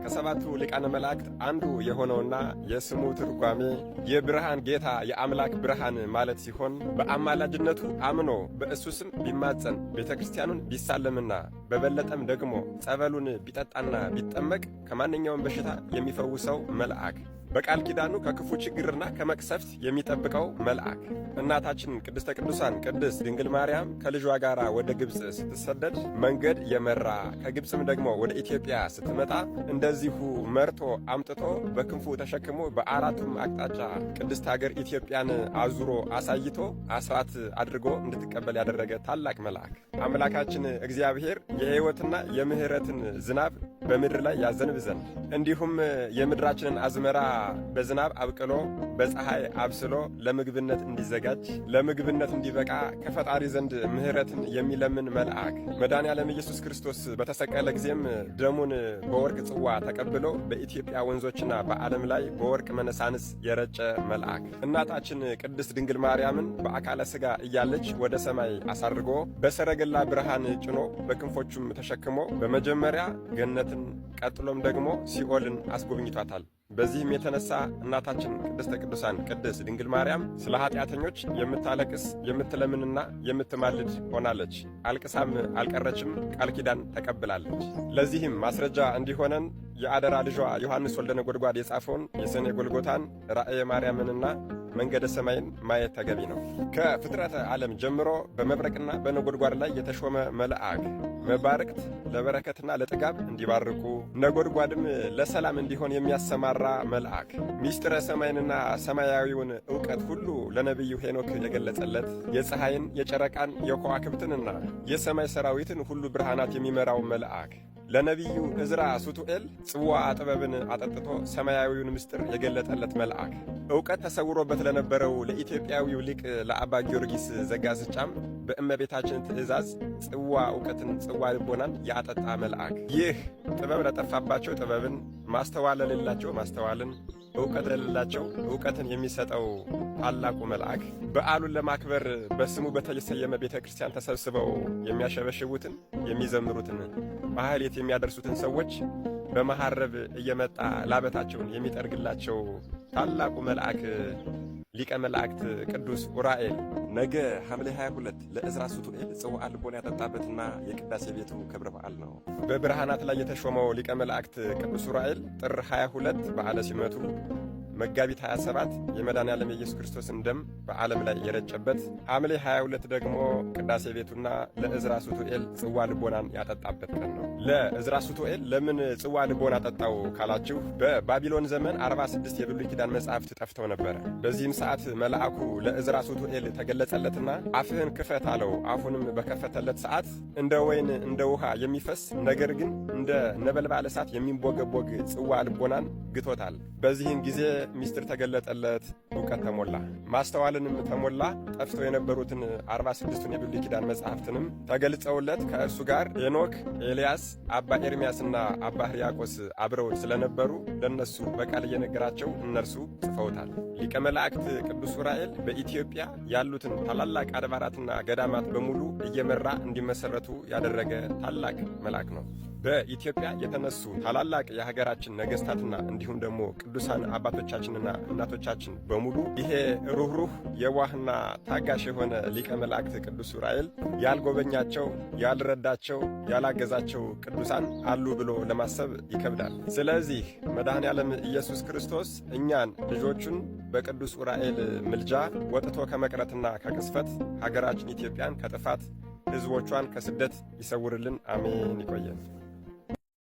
ከሰባቱ ሊቃነ መላእክት አንዱ የሆነውና የስሙ ትርጓሜ የብርሃን ጌታ የአምላክ ብርሃን ማለት ሲሆን በአማላጅነቱ አምኖ በእሱ ስም ቢማጸን ቤተ ክርስቲያኑን ቢሳለምና በበለጠም ደግሞ ጸበሉን ቢጠጣና ቢጠመቅ ከማንኛውም በሽታ የሚፈውሰው መልአክ በቃል ኪዳኑ ከክፉ ችግርና ከመቅሰፍት የሚጠብቀው መልአክ እናታችን ቅድስተ ቅዱሳን ቅድስት ድንግል ማርያም ከልጇ ጋር ወደ ግብፅ ስትሰደድ መንገድ የመራ ከግብፅም ደግሞ ወደ ኢትዮጵያ ስትመጣ እንደዚሁ መርቶ አምጥቶ በክንፉ ተሸክሞ በአራቱም አቅጣጫ ቅድስት ሀገር ኢትዮጵያን አዙሮ አሳይቶ አስራት አድርጎ እንድትቀበል ያደረገ ታላቅ መልአክ አምላካችን እግዚአብሔር የሕይወትና የምሕረትን ዝናብ በምድር ላይ ያዘንብ ዘንድ እንዲሁም የምድራችንን አዝመራ በዝናብ አብቅሎ በፀሐይ አብስሎ ለምግብነት እንዲዘጋጅ ለምግብነት እንዲበቃ ከፈጣሪ ዘንድ ምሕረትን የሚለምን መልአክ መድኃኔዓለም ኢየሱስ ክርስቶስ በተሰቀለ ጊዜም ደሙን በወርቅ ጽዋ ተቀብሎ በኢትዮጵያ ወንዞችና በዓለም ላይ በወርቅ መነሳንስ የረጨ መልአክ እናታችን ቅድስት ድንግል ማርያምን በአካለ ሥጋ እያለች ወደ ሰማይ አሳርጎ በሰረገላ ብርሃን ጭኖ በክንፎቹም ተሸክሞ በመጀመሪያ ገነትን ቀጥሎም ደግሞ ሲኦልን አስጎብኝቷታል። በዚህም የተነሳ እናታችን ቅድስተ ቅዱሳን ቅድስት ድንግል ማርያም ስለ ኃጢአተኞች የምታለቅስ የምትለምንና የምትማልድ ሆናለች። አልቅሳም አልቀረችም፣ ቃል ኪዳን ተቀብላለች። ለዚህም ማስረጃ እንዲሆነን የአደራ ልጇ ዮሐንስ ወልደ ነጎድጓድ የጻፈውን የሰኔ ጎልጎታን ራእየ ማርያምንና መንገደ ሰማይን ማየት ተገቢ ነው። ከፍጥረተ ዓለም ጀምሮ በመብረቅና በነጎድጓድ ላይ የተሾመ መልአክ መባርቅት ለበረከትና ለጥጋብ እንዲባርኩ ነጎድጓድም ለሰላም እንዲሆን የሚያሰማራ መልአክ ሚስጥረ ሰማይንና ሰማያዊውን ዕውቀት ሁሉ ለነቢዩ ሄኖክ የገለጸለት የፀሐይን የጨረቃን የከዋክብትንና የሰማይ ሰራዊትን ሁሉ ብርሃናት የሚመራው መልአክ ለነቢዩ ዕዝራ ሱቱኤል ጽዋ ጥበብን አጠጥቶ ሰማያዊውን ምስጢር የገለጠለት መልአክ ዕውቀት ተሰውሮበት ለነበረው ለኢትዮጵያዊው ሊቅ ለአባ ጊዮርጊስ ዘጋስጫም በእመቤታችን ትእዛዝ ጽዋ ዕውቀትን ጽዋ ልቦናን ያጠጣ መልአክ ይህ ጥበብ ለጠፋባቸው ጥበብን ማስተዋል ለሌላቸው ማስተዋልን ዕውቀት ለሌላቸው ዕውቀትን የሚሰጠው ታላቁ መልአክ በዓሉን ለማክበር በስሙ በተሰየመ ቤተ ክርስቲያን ተሰብስበው የሚያሸበሽቡትን የሚዘምሩትን ማህሌት የሚያደርሱትን ሰዎች በመሐረብ እየመጣ ላበታቸውን የሚጠርግላቸው ታላቁ መልአክ ሊቀ መላእክት ቅዱስ ኡራኤል ነገ ሐምሌ 22 ለዕዝራ ሱቱኤል ጽዋ ልቦና ያጠጣበትና የቅዳሴ ቤቱ ክብረ በዓል ነው። በብርሃናት ላይ የተሾመው ሊቀ መላእክት ቅዱስ ኡራኤል ጥር 22 በዓለ ሲመቱ መጋቢት 27 የመድኃኔዓለም የኢየሱስ ክርስቶስን ደም በዓለም ላይ የረጨበት ሐምሌ 22 ደግሞ ቅዳሴ ቤቱና ለዕዝራ ሱቱኤል ጽዋ ልቦናን ያጠጣበት ቀን ነው። ለዕዝራ ሱቱኤል ለምን ጽዋ ልቦና አጠጣው ካላችሁ በባቢሎን ዘመን 46 የብሉይ ኪዳን መጻሕፍት ጠፍተው ነበረ። በዚህም ሰዓት መልአኩ ለዕዝራ ሱቱኤል ተገለጸለትና አፍህን ክፈት አለው። አፉንም በከፈተለት ሰዓት እንደ ወይን እንደ ውሃ የሚፈስ ነገር ግን እንደ ነበልባል እሳት የሚንቦገቦግ ጽዋ ልቦናን ግቶታል። በዚህም ጊዜ ሚስጥር ተገለጠለት፣ ዕውቀት ተሞላ፣ ማስተዋልንም ተሞላ። ጠፍተው የነበሩትን 46ቱን የብሉይ ኪዳን መጻሕፍትንም ተገልጸውለት ከእርሱ ጋር ሄኖክ፣ ኤልያስ፣ አባ ኤርምያስና አባ ሕርያቆስ አብረው ስለነበሩ ለነሱ በቃል እየነገራቸው እነርሱ ጽፈውታል። ሊቀ መላእክት ቅዱስ ኡራኤል በኢትዮጵያ ያሉትን ታላላቅ አድባራትና ገዳማት በሙሉ እየመራ እንዲመሰረቱ ያደረገ ታላቅ መልአክ ነው። በኢትዮጵያ የተነሱ ታላላቅ የሀገራችን ነገሥታትና እንዲሁም ደግሞ ቅዱሳን አባቶቻችንና እናቶቻችን በሙሉ ይሄ ሩኅሩህ የዋህና ታጋሽ የሆነ ሊቀ መላእክት ቅዱስ ኡራኤል ያልጎበኛቸው፣ ያልረዳቸው፣ ያላገዛቸው ቅዱሳን አሉ ብሎ ለማሰብ ይከብዳል። ስለዚህ መድኃኔዓለም ኢየሱስ ክርስቶስ እኛን ልጆቹን በቅዱስ ኡራኤል ምልጃ ወጥቶ ከመቅረትና ከቅስፈት ሀገራችን ኢትዮጵያን ከጥፋት ሕዝቦቿን ከስደት ይሰውርልን። አሜን። ይቆየን።